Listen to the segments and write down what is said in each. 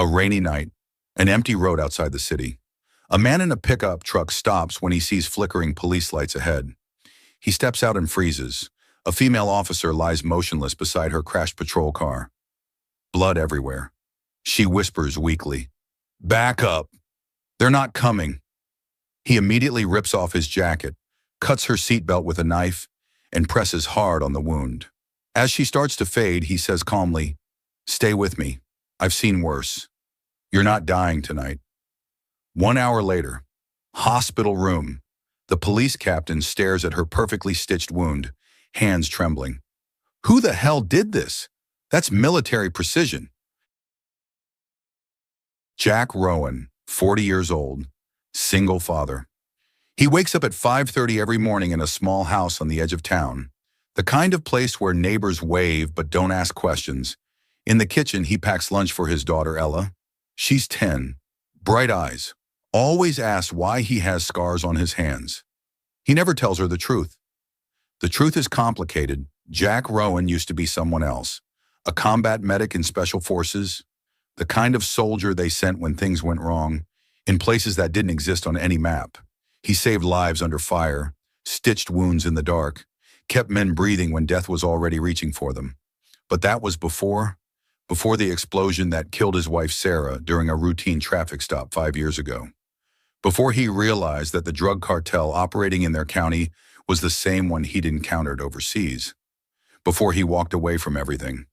A rainy night, an empty road outside the city. A man in a pickup truck stops when he sees flickering police lights ahead. He steps out and freezes. A female officer lies motionless beside her crashed patrol car. Blood everywhere. She whispers weakly, "Back up. They're not coming." He immediately rips off his jacket, cuts her seatbelt with a knife, and presses hard on the wound. As she starts to fade, he says calmly, "Stay with me. I've seen worse. You're not dying tonight." 1 hour later, hospital room. The police captain stares at her perfectly stitched wound, hands trembling. Who the hell did this? That's military precision. Jack Rowan, 40 years old, single father. He wakes up at 5:30 every morning in a small house on the edge of town, the kind of place where neighbors wave but don't ask questions. In the kitchen, he packs lunch for his daughter, Ella. She's 10, bright eyes, always asks why he has scars on his hands. He never tells her the truth. The truth is complicated. Jack Rowan used to be someone else, a combat medic in special forces, the kind of soldier they sent when things went wrong, in places that didn't exist on any map. He saved lives under fire, stitched wounds in the dark, kept men breathing when death was already reaching for them. But that was before the explosion that killed his wife Sarah during a routine traffic stop 5 years ago. Before he realized that the drug cartel operating in their county was the same one he'd encountered overseas. Before he walked away from everything.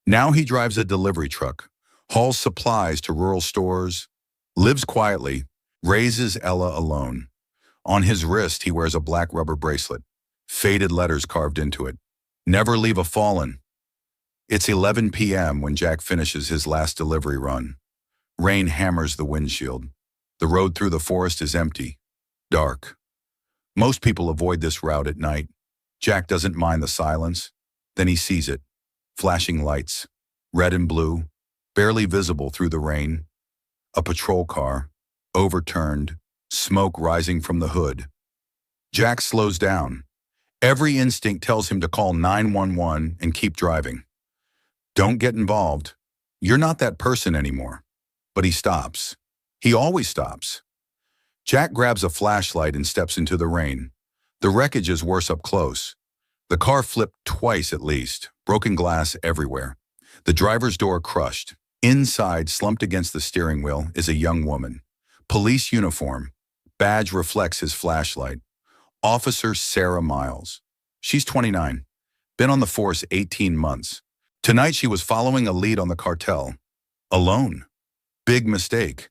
Now he drives a delivery truck, hauls supplies to rural stores, lives quietly, raises Ella alone. On his wrist, he wears a black rubber bracelet, faded letters carved into it. Never leave a fallen. It's 11 p.m. when Jack finishes his last delivery run. Rain hammers the windshield. The road through the forest is empty, dark. Most people avoid this route at night. Jack doesn't mind the silence. Then he sees it. Flashing lights, red and blue, barely visible through the rain. A patrol car, overturned, smoke rising from the hood. Jack slows down. Every instinct tells him to call 911 and keep driving. Don't get involved. You're not that person anymore. But he stops. He always stops. Jack grabs a flashlight and steps into the rain. The wreckage is worse up close. The car flipped twice at least, broken glass everywhere. The driver's door crushed. Inside, slumped against the steering wheel, is a young woman. Police uniform. Badge reflects his flashlight. Officer Sarah Miles. She's 29. Been on the force 18 months. Tonight she was following a lead on the cartel. Alone. Big mistake.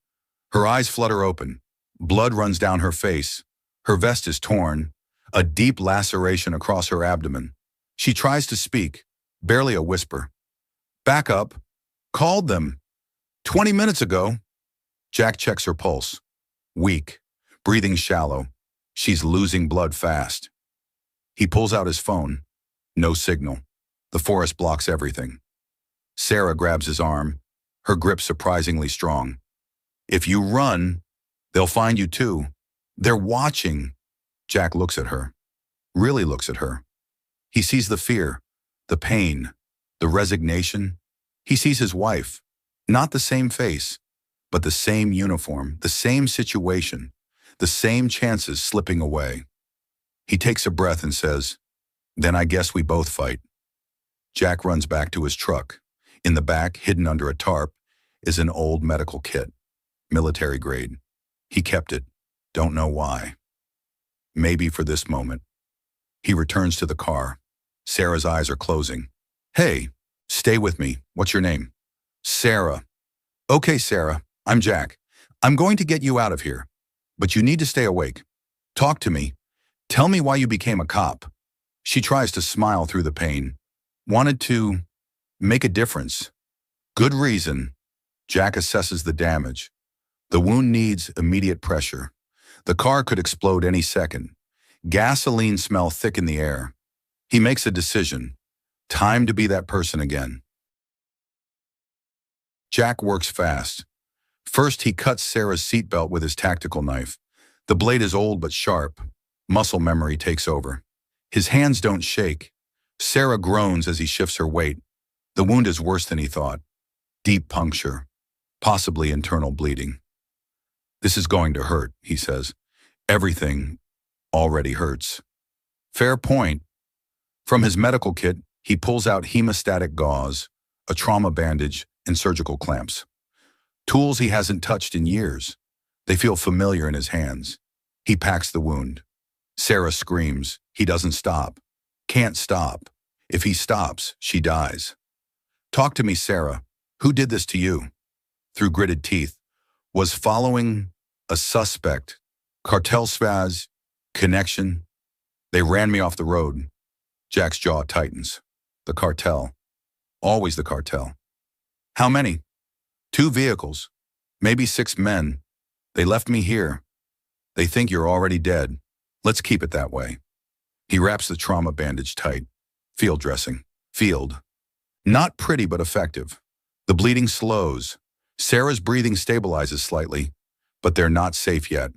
Her eyes flutter open. Blood runs down her face. Her vest is torn. A deep laceration across her abdomen. She tries to speak. Barely a whisper. Back up. Called them. 20 minutes ago. Jack checks her pulse. Weak. Breathing shallow. She's losing blood fast. He pulls out his phone. No signal. The forest blocks everything. Sarah grabs his arm. Her grip surprisingly strong. If you run, they'll find you too. They're watching. Jack looks at her. Really looks at her. He sees the fear, the pain, the resignation. He sees his wife. Not the same face, but the same uniform, the same situation, the same chances slipping away. He takes a breath and says, "Then I guess we both fight." Jack runs back to his truck. In the back, hidden under a tarp, is an old medical kit, military grade. He kept it. Don't know why. Maybe for this moment. He returns to the car. Sarah's eyes are closing. "Hey, stay with me. What's your name?" "Sarah." "Okay, Sarah, I'm Jack. I'm going to get you out of here. But you need to stay awake. Talk to me. Tell me why you became a cop." She tries to smile through the pain. "Wanted to make a difference." "Good reason." Jack assesses the damage. The wound needs immediate pressure. The car could explode any second. Gasoline smell thick in the air. He makes a decision. Time to be that person again. Jack works fast. First, he cuts Sarah's seatbelt with his tactical knife. The blade is old but sharp. Muscle memory takes over. His hands don't shake. Sarah groans as he shifts her weight. The wound is worse than he thought. Deep puncture. possibly internal bleeding. This is going to hurt, he says. Everything already hurts. Fair point. From his medical kit, he pulls out hemostatic gauze, a trauma bandage, and surgical clamps. Tools he hasn't touched in years. They feel familiar in his hands. He packs the wound. Sarah screams. He doesn't stop. Can't stop. If he stops, she dies. Talk to me, Sarah. Who did this to you? Through gritted teeth. Was following a suspect. Cartel spaz. Connection. They ran me off the road. Jack's jaw tightens. The cartel. Always the cartel. How many? 2 vehicles. Maybe 6 men. They left me here. They think you're already dead. Let's keep it that way. He wraps the trauma bandage tight. Field dressing. Field. Not pretty, but effective. The bleeding slows. Sarah's breathing stabilizes slightly, but they're not safe yet.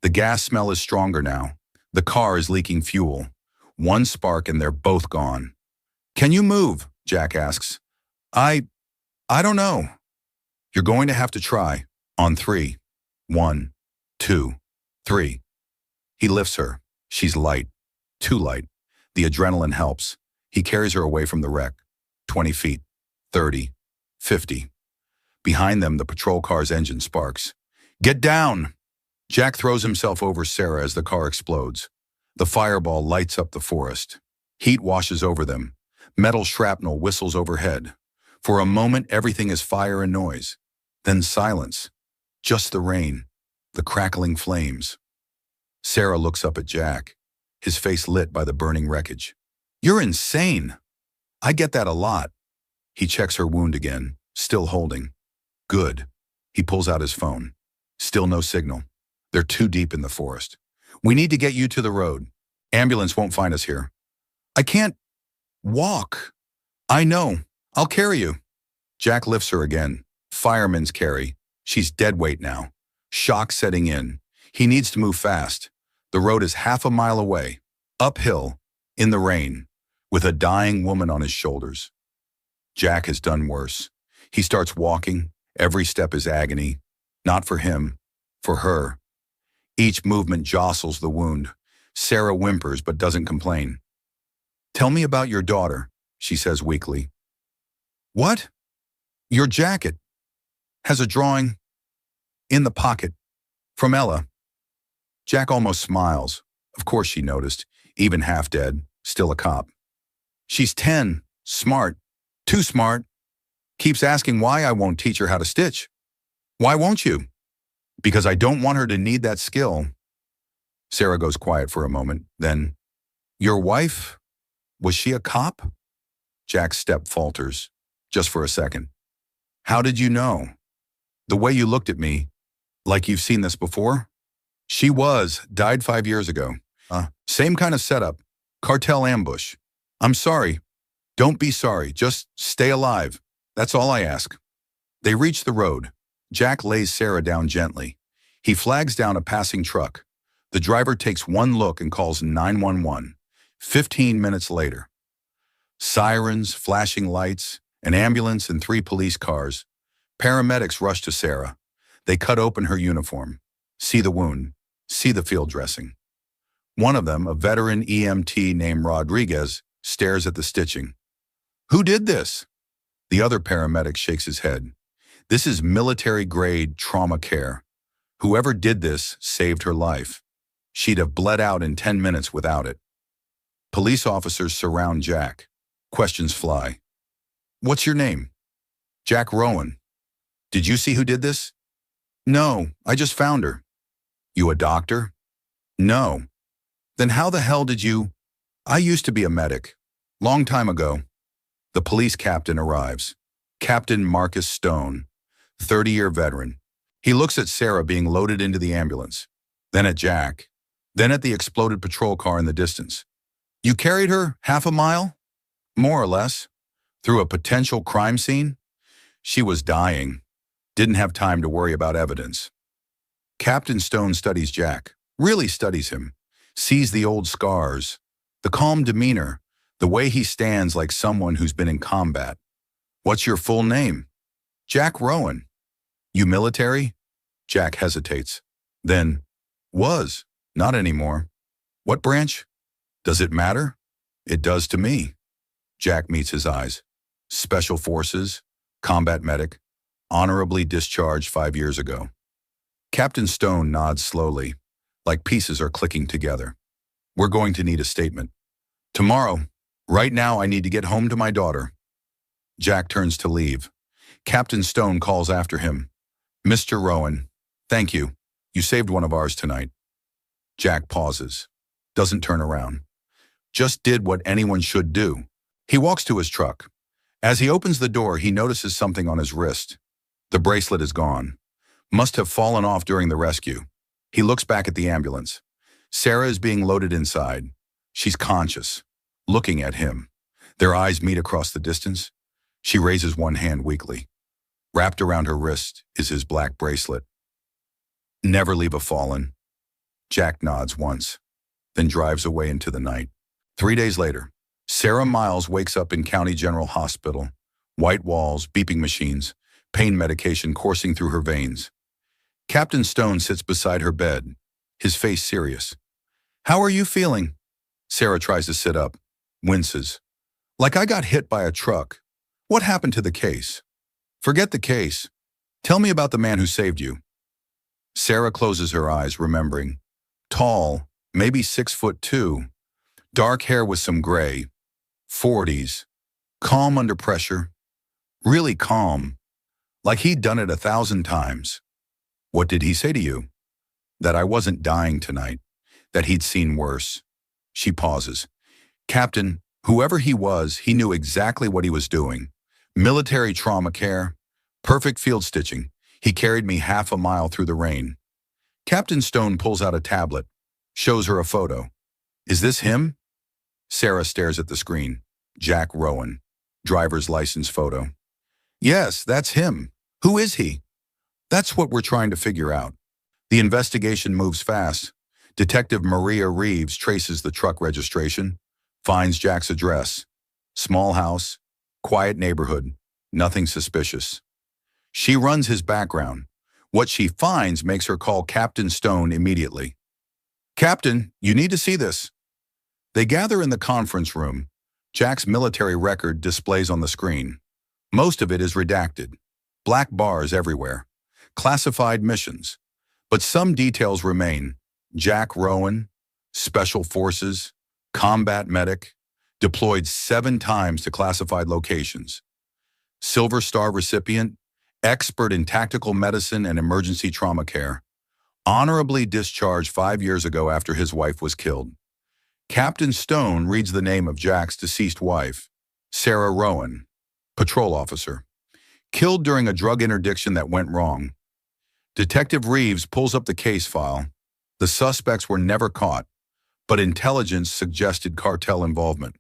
The gas smell is stronger now. The car is leaking fuel. One spark and they're both gone. Can you move? Jack asks. I don't know. You're going to have to try. On 3. 1, 2, 3. He lifts her. She's light. Too light. The adrenaline helps. He carries her away from the wreck. 20 feet. 30. 50. Behind them, the patrol car's engine sparks. Get down! Jack throws himself over Sarah as the car explodes. The fireball lights up the forest. Heat washes over them. Metal shrapnel whistles overhead. For a moment, everything is fire and noise. Then silence. Just the rain. The crackling flames. Sarah looks up at Jack, his face lit by the burning wreckage. You're insane. I get that a lot. He checks her wound again, still holding. Good. He pulls out his phone. Still no signal. They're too deep in the forest. We need to get you to the road. Ambulance won't find us here. I can't walk. I know. I'll carry you. Jack lifts her again. Fireman's carry. She's dead weight now. Shock setting in. He needs to move fast. The road is half a mile away. Uphill. In the rain. With a dying woman on his shoulders. Jack has done worse. He starts walking. Every step is agony. Not for him. For her. Each movement jostles the wound. Sarah whimpers but doesn't complain. Tell me about your daughter, she says weakly. What? Your jacket has a drawing in the pocket from Ella. Jack almost smiles. Of course she noticed, even half dead, still a cop. She's 10, smart, too smart. Keeps asking why I won't teach her how to stitch. Why won't you? Because I don't want her to need that skill. Sarah goes quiet for a moment, then, your wife, was she a cop? Jack's step falters, just for a second. How did you know? The way you looked at me, like you've seen this before? She was, died 5 years ago. Same kind of setup, cartel ambush. I'm sorry. Don't be sorry, just stay alive. That's all I ask. They reach the road. Jack lays Sarah down gently. He flags down a passing truck. The driver takes one look and calls 911. 15 minutes later. Sirens, flashing lights, an ambulance and 3 police cars. Paramedics rush to Sarah. They cut open her uniform. See the wound. See the field dressing. One of them, a veteran EMT named Rodriguez, stares at the stitching. Who did this? The other paramedic shakes his head. This is military-grade trauma care. Whoever did this saved her life. She'd have bled out in 10 minutes without it. Police officers surround Jack. Questions fly. What's your name? Jack Rowan. Did you see who did this? No, I just found her. You a doctor? No. Then how the hell did you? I used to be a medic. Long time ago. The police captain arrives. Captain Marcus Stone, 30-year veteran. He looks at Sarah being loaded into the ambulance, then at Jack, then at the exploded patrol car in the distance. You carried her half a mile? More or less. Through a potential crime scene? She was dying. Didn't have time to worry about evidence. Captain Stone studies Jack, really studies him, sees the old scars, the calm demeanor, the way he stands like someone who's been in combat. What's your full name? Jack Rowan. You military? Jack hesitates. Then, was, not anymore. What branch? Does it matter? It does to me. Jack meets his eyes. Special Forces, combat medic, honorably discharged 5 years ago. Captain Stone nods slowly, like pieces are clicking together. We're going to need a statement. Tomorrow. Right now I need to get home to my daughter. Jack turns to leave. Captain Stone calls after him. Mr. Rowan, thank you. You saved one of ours tonight. Jack pauses. Doesn't turn around. Just did what anyone should do. He walks to his truck. As he opens the door, he notices something on his wrist. The bracelet is gone. Must have fallen off during the rescue. He looks back at the ambulance. Sarah is being loaded inside. She's conscious, looking at him. Their eyes meet across the distance. She raises one hand weakly. Wrapped around her wrist is his black bracelet. Never leave a fallen. Jack nods once, then drives away into the night. 3 days later, Sarah Miles wakes up in County General Hospital. White walls, beeping machines, pain medication coursing through her veins. Captain Stone sits beside her bed, his face serious. How are you feeling? Sarah tries to sit up, winces. Like I got hit by a truck. What happened to the case? Forget the case. Tell me about the man who saved you. Sarah closes her eyes, remembering. Tall, maybe 6'2", dark hair with some gray, 40s, calm under pressure, really calm, like he'd done it 1,000 times. What did he say to you? That I wasn't dying tonight, that he'd seen worse. She pauses. Captain, whoever he was, he knew exactly what he was doing. Military trauma care, perfect field stitching. He carried me half a mile through the rain. Captain Stone pulls out a tablet, shows her a photo. Is this him? Sarah stares at the screen. Jack Rowan, driver's license photo. Yes, that's him. Who is he? That's what we're trying to figure out. The investigation moves fast. Detective Maria Reeves traces the truck registration, finds Jack's address. Small house, quiet neighborhood, nothing suspicious. She runs his background. What she finds makes her call Captain Stone immediately. Captain, you need to see this. They gather in the conference room. Jack's military record displays on the screen. Most of it is redacted. Black bars everywhere. Classified missions. But some details remain. Jack Rowan, Special Forces, combat medic, deployed 7 times to classified locations. Silver Star recipient, expert in tactical medicine and emergency trauma care. Honorably discharged 5 years ago after his wife was killed. Captain Stone reads the name of Jack's deceased wife, Sarah Rowan, patrol officer. Killed during a drug interdiction that went wrong. Detective Reeves pulls up the case file. The suspects were never caught, but intelligence suggested cartel involvement.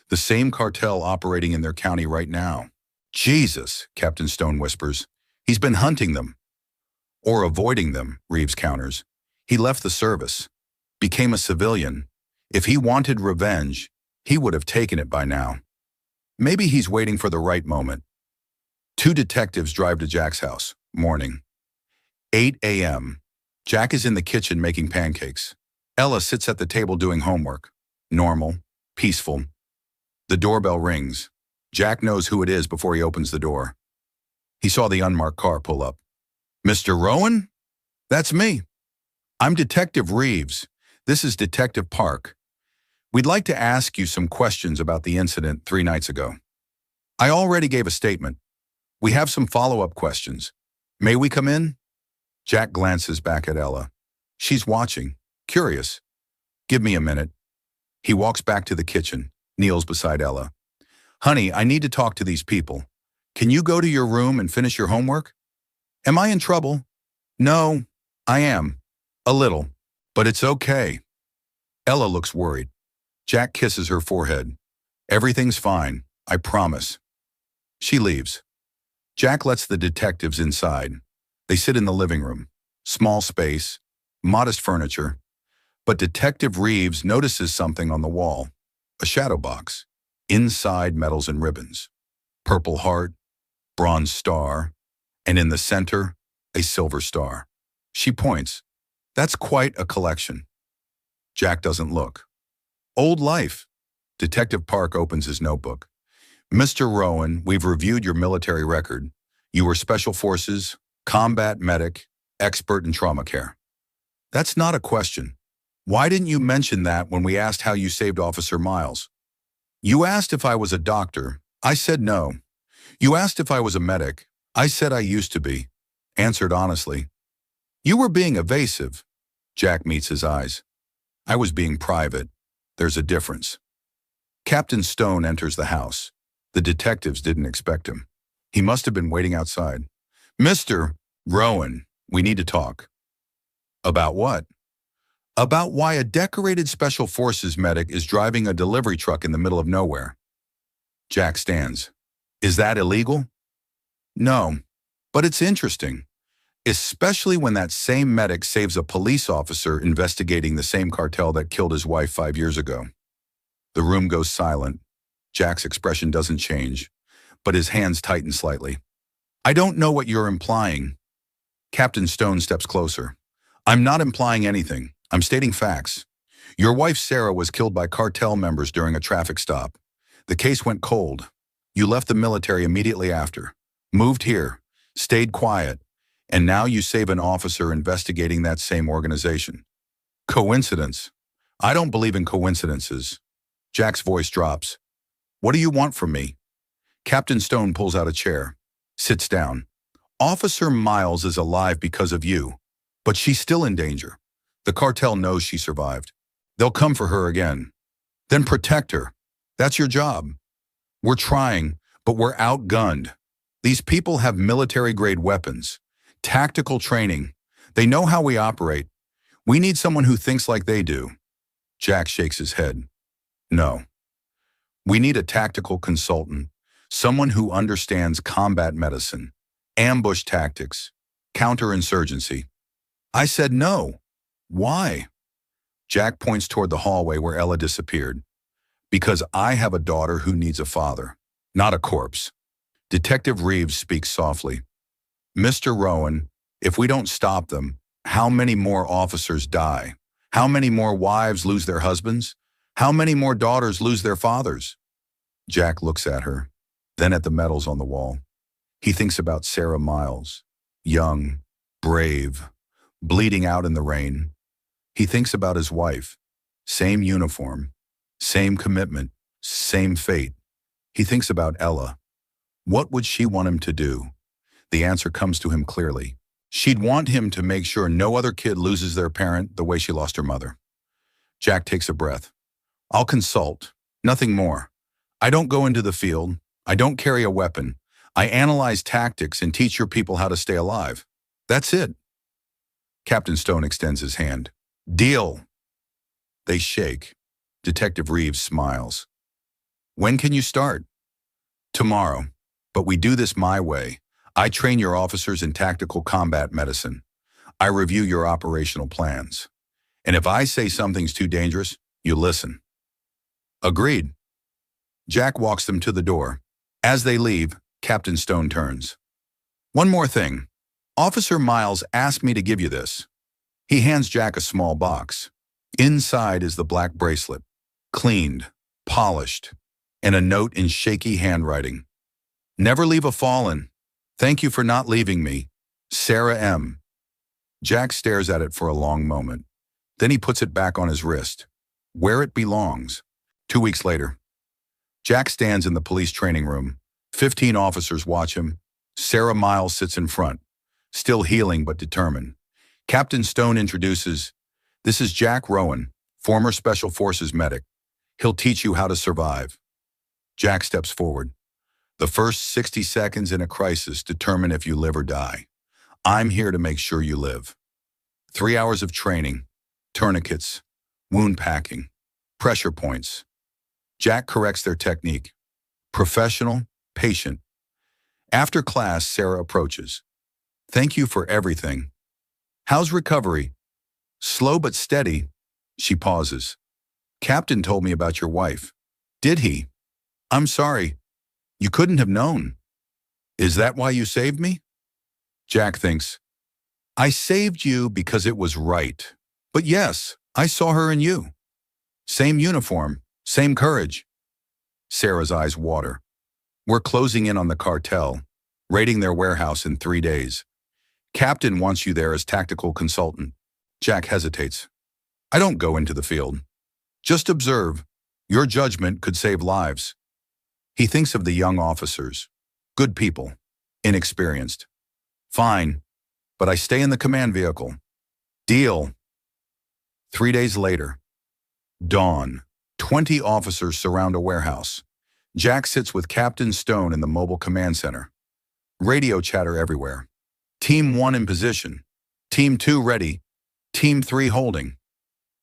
The same cartel operating in their county right now. Jesus, Captain Stone whispers. He's been hunting them. Or avoiding them, Reeves counters. He left the service, became a civilian. If he wanted revenge, he would have taken it by now. Maybe he's waiting for the right moment. 2 detectives drive to Jack's house, morning. 8 a.m. Jack is in the kitchen making pancakes. Ella sits at the table doing homework. Normal, peaceful. The doorbell rings. Jack knows who it is before he opens the door. He saw the unmarked car pull up. Mr. Rowan? That's me. I'm Detective Reeves. This is Detective Park. We'd like to ask you some questions about the incident 3 nights ago. I already gave a statement. We have some follow-up questions. May we come in? Jack glances back at Ella. She's watching, curious. Give me a minute. He walks back to the kitchen, kneels beside Ella. Honey, I need to talk to these people. Can you go to your room and finish your homework? Am I in trouble? No, I am. A little. But it's okay. Ella looks worried. Jack kisses her forehead. Everything's fine, I promise. She leaves. Jack lets the detectives inside. They sit in the living room. Small space, modest furniture. But Detective Reeves notices something on the wall. A shadow box. Inside, medals and ribbons. Purple heart, bronze star, and in the center, A silver star. She points. That's quite a collection. Jack doesn't look. Old life. Detective Park opens his notebook. Mr. Rowan, we've reviewed your military record. You were Special Forces, combat medic, expert in trauma care. That's not a question. Why didn't you mention that when we asked how you saved Officer Miles? You asked if I was a doctor. I said no. You asked if I was a medic. I said I used to be. Answered honestly. You were being evasive. Jack meets his eyes. I was being private. There's a difference. Captain Stone enters the house. The detectives didn't expect him. He must have been waiting outside. Mr. Rowan, we need to talk. About what? About why a decorated Special Forces medic is driving a delivery truck in the middle of nowhere. Jack stands. Is that illegal? No, but it's interesting, especially when that same medic saves a police officer investigating the same cartel that killed his wife 5 years ago. The room goes silent. Jack's expression doesn't change, but his hands tighten slightly. I don't know what you're implying. Captain Stone steps closer. I'm not implying anything. I'm stating facts. Your wife Sarah was killed by cartel members during a traffic stop. The case went cold. You left the military immediately after, moved here, stayed quiet, and now you save an officer investigating that same organization. Coincidence? I don't believe in coincidences. Jack's voice drops. What do you want from me? Captain Stone pulls out a chair, sits down. Officer Miles is alive because of you, but she's still in danger. The cartel knows she survived. They'll come for her again. Then protect her. That's your job. We're trying, but we're outgunned. These people have military-grade weapons, tactical training. They know how we operate. We need someone who thinks like they do. Jack shakes his head. No. We need a tactical consultant, someone who understands combat medicine, ambush tactics, counterinsurgency. I said no. Why? Jack points toward the hallway where Ella disappeared. Because I have a daughter who needs a father, not a corpse. Detective Reeves speaks softly. Mr. Rowan, if we don't stop them, how many more officers die? How many more wives lose their husbands? How many more daughters lose their fathers? Jack looks at her, then at the medals on the wall. He thinks about Sarah Miles, young, brave, bleeding out in the rain. He thinks about his wife, same uniform, same commitment, same fate. He thinks about Ella. What would she want him to do? The answer comes to him clearly. She'd want him to make sure no other kid loses their parent the way she lost her mother. Jack takes a breath. I'll consult, nothing more. I don't go into the field. I don't carry a weapon. I analyze tactics and teach your people how to stay alive. That's it. Captain Stone extends his hand. Deal. They shake. Detective Reeves smiles. When can you start? Tomorrow. But we do this my way. I train your officers in tactical combat medicine. I review your operational plans. And if I say something's too dangerous, you listen. Agreed. Jack walks them to the door. As they leave, Captain Stone turns. One more thing. Officer Miles asked me to give you this. He hands Jack a small box. Inside is the black bracelet, cleaned, polished, and a note in shaky handwriting. Never leave a fallen. Thank you for not leaving me. Sarah M. Jack stares at it for a long moment. Then he puts it back on his wrist, where it belongs. 2 weeks later, Jack stands in the police training room. 15 officers watch him. Sarah Miles sits in front, still healing but determined. Captain Stone introduces, this is Jack Rowan, former Special Forces medic. He'll teach you how to survive. Jack steps forward. The first 60 seconds in a crisis determine if you live or die. I'm here to make sure you live. 3 hours of training, tourniquets, wound packing, pressure points. Jack corrects their technique. Professional, patient. After class, Sarah approaches. Thank you for everything. How's recovery? Slow but steady. She pauses. Captain told me about your wife. Did he? I'm sorry. You couldn't have known. Is that why you saved me? Jack thinks, I saved you because it was right. But yes, I saw her in you. Same uniform, same courage. Sarah's eyes water. We're closing in on the cartel, raiding their warehouse in 3 days. Captain wants you there as tactical consultant. Jack hesitates. I don't go into the field. Just observe. Your judgment could save lives. He thinks of the young officers. Good people. Inexperienced. Fine, but I stay in the command vehicle. Deal. 3 days later. Dawn. 20 officers surround a warehouse. Jack sits with Captain Stone in the mobile command center. Radio chatter everywhere. Team 1 in position. Team 2 ready. Team 3 holding.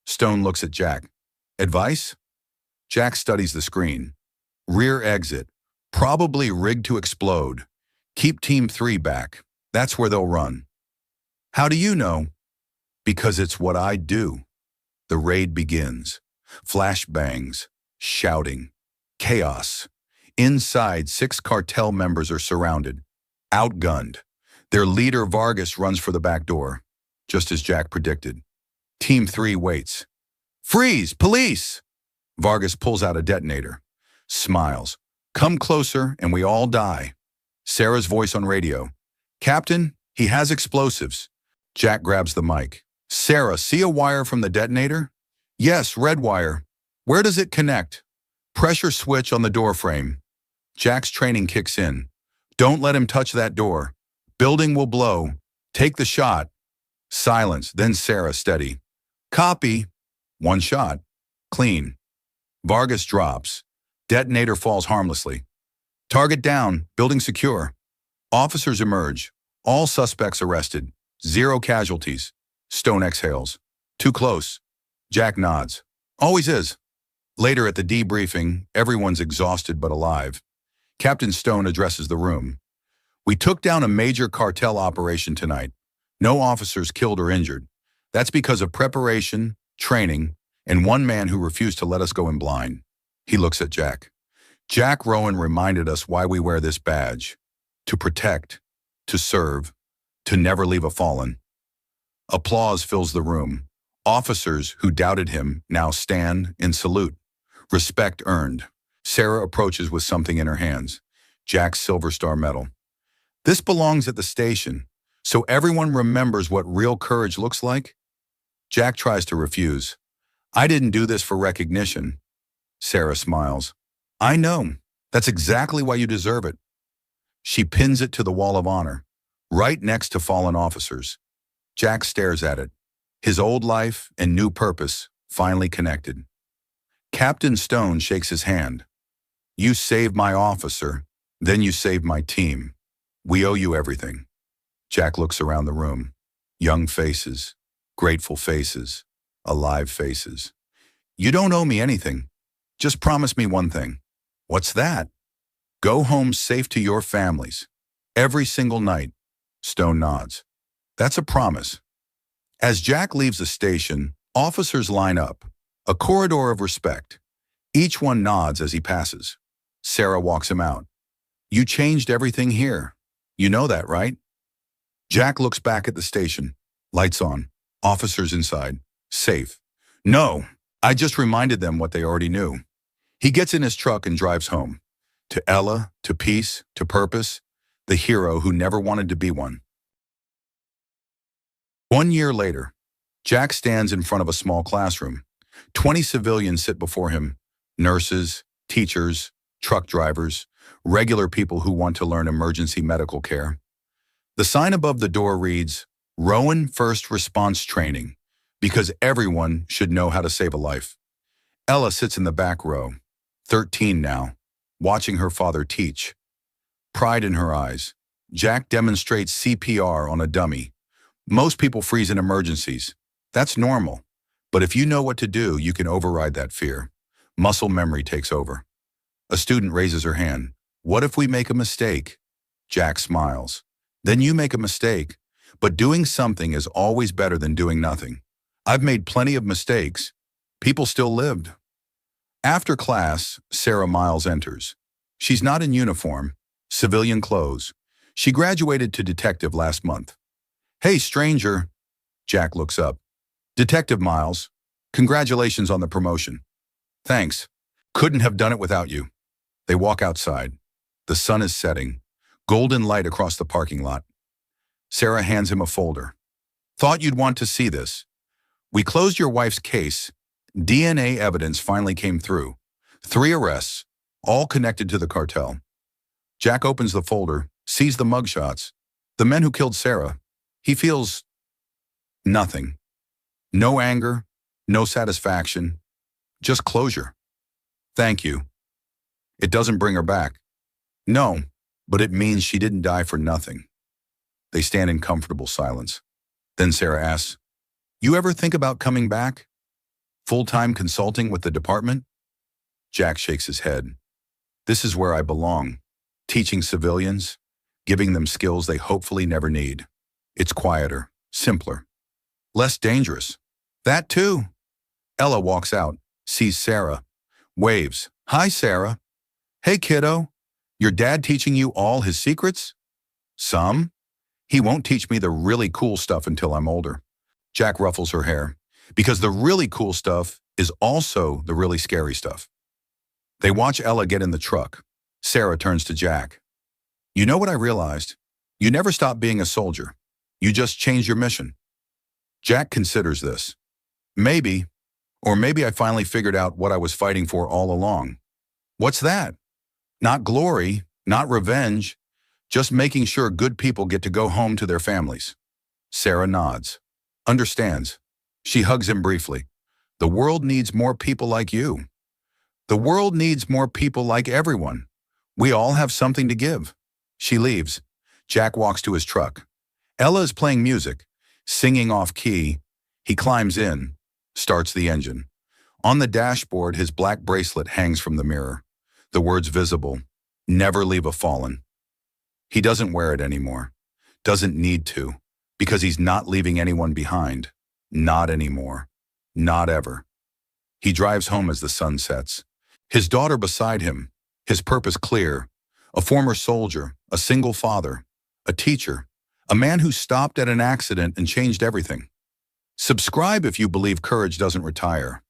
Stone looks at Jack. Advice? Jack studies the screen. Rear exit. Probably rigged to explode. Keep Team 3 back. That's where they'll run. How do you know? Because it's what I do. The raid begins. Flashbangs. Shouting. Chaos. Inside, 6 cartel members are surrounded. Outgunned. Their leader, Vargas, runs for the back door, just as Jack predicted. Team 3 waits. Freeze! Police! Vargas pulls out a detonator. Smiles. Come closer and we all die. Sarah's voice on radio. Captain, he has explosives. Jack grabs the mic. Sarah, see a wire from the detonator? Yes, red wire. Where does it connect? Pressure switch on the door frame. Jack's training kicks in. Don't let him touch that door. Building will blow. Take the shot. Silence, then Sarah, steady. Copy. 1 shot. Clean. Vargas drops. Detonator falls harmlessly. Target down. Building secure. Officers emerge. All suspects arrested. 0 casualties. Stone exhales. Too close. Jack nods. Always is. Later at the debriefing, everyone's exhausted but alive. Captain Stone addresses the room. We took down a major cartel operation tonight. No officers killed or injured. That's because of preparation, training, and one man who refused to let us go in blind. He looks at Jack. Jack Rowan reminded us why we wear this badge. To protect, to serve, to never leave a fallen. Applause fills the room. Officers who doubted him now stand and salute. Respect earned. Sarah approaches with something in her hands. Jack's Silver Star medal. This belongs at the station, so everyone remembers what real courage looks like. Jack tries to refuse. I didn't do this for recognition. Sarah smiles. I know. That's exactly why you deserve it. She pins it to the wall of honor, right next to fallen officers. Jack stares at it. His old life and new purpose finally connected. Captain Stone shakes his hand. You saved my officer, then you saved my team. We owe you everything. Jack looks around the room. Young faces, grateful faces, alive faces. You don't owe me anything. Just promise me one thing. What's that? Go home safe to your families. Every single night. Stone nods. That's a promise. As Jack leaves the station, officers line up. A corridor of respect. Each one nods as he passes. Sarah walks him out. You changed everything here. You know that, right? Jack looks back at the station. Lights on. Officers inside. Safe. No, I just reminded them what they already knew. He gets in his truck and drives home. To Ella, to peace, to purpose. The hero who never wanted to be one. 1 year later, Jack stands in front of a small classroom. 20 civilians sit before him. Nurses, teachers, truck drivers, regular people who want to learn emergency medical care. The sign above the door reads, Rowan First Response Training, because everyone should know how to save a life. Ella sits in the back row, 13 now, watching her father teach. Pride in her eyes. Jack demonstrates CPR on a dummy. Most people freeze in emergencies. That's normal. But if you know what to do, you can override that fear. Muscle memory takes over. A student raises her hand. What if we make a mistake? Jack smiles. Then you make a mistake. But doing something is always better than doing nothing. I've made plenty of mistakes. People still lived. After class, Sarah Miles enters. She's not in uniform, civilian clothes. She graduated to detective last month. Hey, stranger. Jack looks up. Detective Miles, congratulations on the promotion. Thanks. Couldn't have done it without you. They walk outside. The sun is setting. Golden light across the parking lot. Sarah hands him a folder. Thought you'd want to see this. We closed your wife's case. DNA evidence finally came through. 3 arrests, all connected to the cartel. Jack opens the folder, sees the mugshots. The men who killed Sarah. He feels nothing. No anger, no satisfaction, just closure. Thank you. It doesn't bring her back. No, but it means she didn't die for nothing. They stand in comfortable silence. Then Sarah asks, you ever think about coming back? Full-time consulting with the department? Jack shakes his head. This is where I belong, teaching civilians, giving them skills they hopefully never need. It's quieter, simpler, less dangerous. That too. Ella walks out, sees Sarah, waves. Hi, Sarah. Hey, kiddo. Your dad teaching you all his secrets? Some. He won't teach me the really cool stuff until I'm older. Jack ruffles her hair, because the really cool stuff is also the really scary stuff. They watch Ella get in the truck. Sarah turns to Jack. You know what I realized? You never stopped being a soldier. You just changed your mission. Jack considers this. Maybe, or maybe I finally figured out what I was fighting for all along. What's that? Not glory, not revenge, just making sure good people get to go home to their families. Sarah nods. Understands. She hugs him briefly. The world needs more people like you. The world needs more people like everyone. We all have something to give. She leaves. Jack walks to his truck. Ella is playing music, singing off key. He climbs in, starts the engine. On the dashboard, his black bracelet hangs from the mirror. The words visible, never leave a fallen. He doesn't wear it anymore. Doesn't need to, because he's not leaving anyone behind. Not anymore. Not ever. He drives home as the sun sets. His daughter beside him, his purpose clear. A former soldier, a single father, a teacher, a man who stopped at an accident and changed everything. Subscribe if you believe courage doesn't retire.